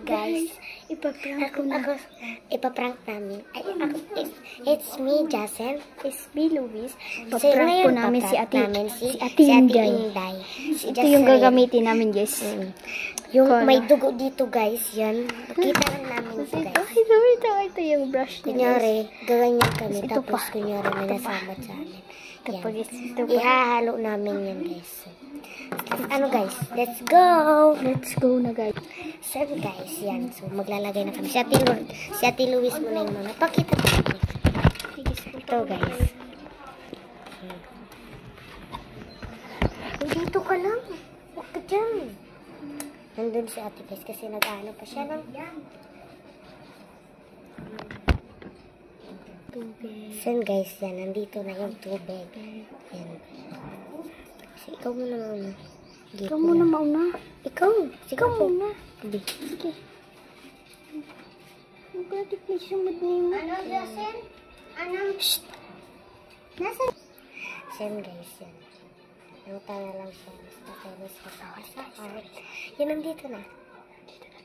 guys. Ipaprank namin. It's me, Jasen. It's me, Luis. Paprank ko namin si Ate Inday. Ito yung gagamitin namin, guys. Yung may dugo dito, guys. Yan. Nakita lang namin ito, guys. Ito yung brush niya. Kunyari, gaganyan kami. Ito Tapos, pa. kunyari, may nasama sa amin. Ito pa, guys. Ihahalo namin yan, guys. Ano, guys? Let's go! Let's go na, guys. So, guys, yan. So, maglalagay na kami. Si Ate Luis muna yung mga. Pakita natin. Ito, guys. Dito ka lang. Huwag ka dyan. Nandun si Ate guys kasi nag-ano pa siya ng tubig. So, guys, yan. Nandito na yung tubig. Yan. Kasi ikaw muna mauna. Ikaw muna mauna. Ikaw. Ikaw muna. Sige. Sige. Magkatik na siya madnimo. Ano, Jasen? Ano? Shhh! Nasaan? Sen, guys, yan. Nangta na lang siya. Tapos katawa sa art. Yan, nandito na. Nandito na.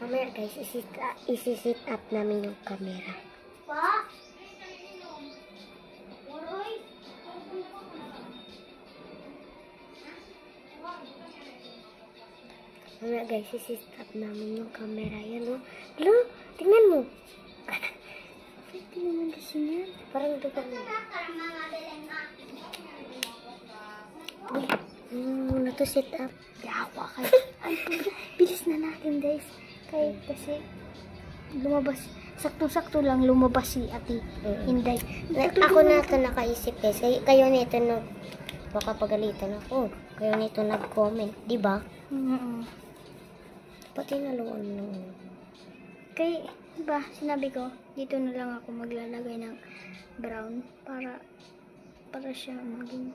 Mamaya guys, isi-sit up namin yung camera. Mamaya guys, isi-sit up namin yung camera. Yan o. Hello? Tingnan mo. Pwede naman kasi yan. Parang ito ka mo. Muna to sit up. Yawa kayo. Bilis na natin, guys. Kasi lumabas. Saktong-sakto lang lumabas si Ate Inday. Ako na ito nakaisip eh. Kayo nito baka pagalitan ako. Kayo nito nag-comment. Diba? Pati naluan mo. Kaya, diba, sinabi ko, dito na lang ako maglalagay ng brown para siya maging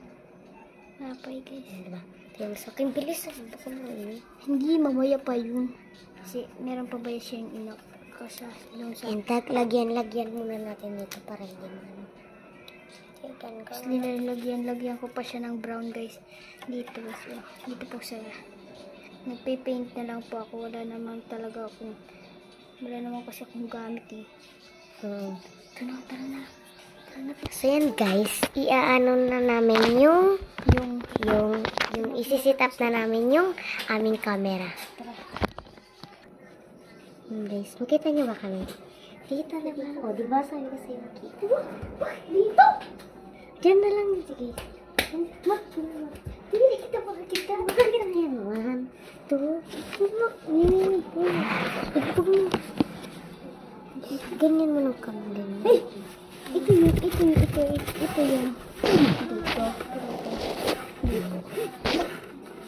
napay, guys. Diba? Yung sa akin, bilis sa baka mo eh. Hindi, mamaya pa yun. Kasi meron pa ba siya yung inak ko sa ilong sa... Intak, lagyan muna natin dito para hindi mo. Tapos nilalagyan ko pa siya ng brown, guys. Dito, guys. Dito po sa... Nagpipaint na lang po ako. Wala naman kasi akong gamit eh. Tara na. So yan guys, iaano na namin yung isi-sit up na namin yung aming camera. Guys, makita nyo ba kami? Kita na ba? O, diba sabi ko sa'yo makita? Dito! Diyan na lang, sige. Hindi kita makakita. Makakita na yan. 1, 2, ganyan mo nung kami. Hey! Ito yun.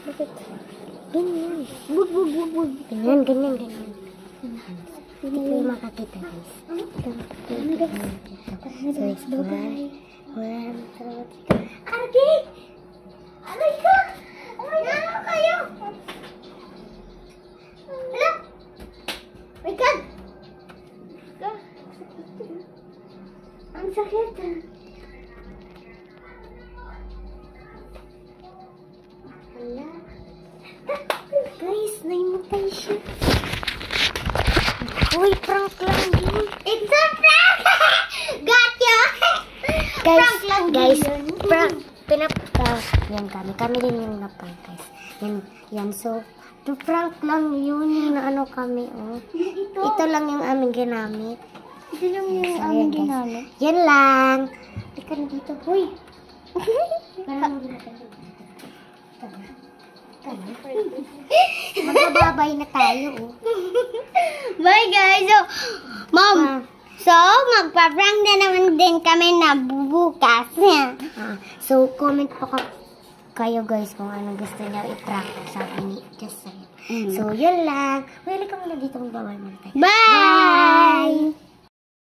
Bakit? Ganyan. Bug. Ganyan. Ito yung makakita, guys. So, it's 1, 2, 3. Ate! Alay ka! Ano kayo? Hala! My God! Ang sakit. Hala. Guys, naimatay siya. Uy, prank lang yun. It's a prank! Got ya! Guys, prank lang guys, yun. Prank. Yan kami. Kami din yung naprank, guys. Yan. So, prank lang yun. Yung naano kami, oh. Ito lang yung aming ginamit. Ito lang yung aming ginamit. Yan lang. Ika na dito. Uy. Magbababay na tayo, oh. Bye, guys. So, Mom. So, magpa-prank na naman din kami na bukas. So, comment po kayo, guys, kung anong gusto niyo i-prank. Sabi ni Just So, yun lang. Welcome na dito. Magbabay muna tayo. Bye!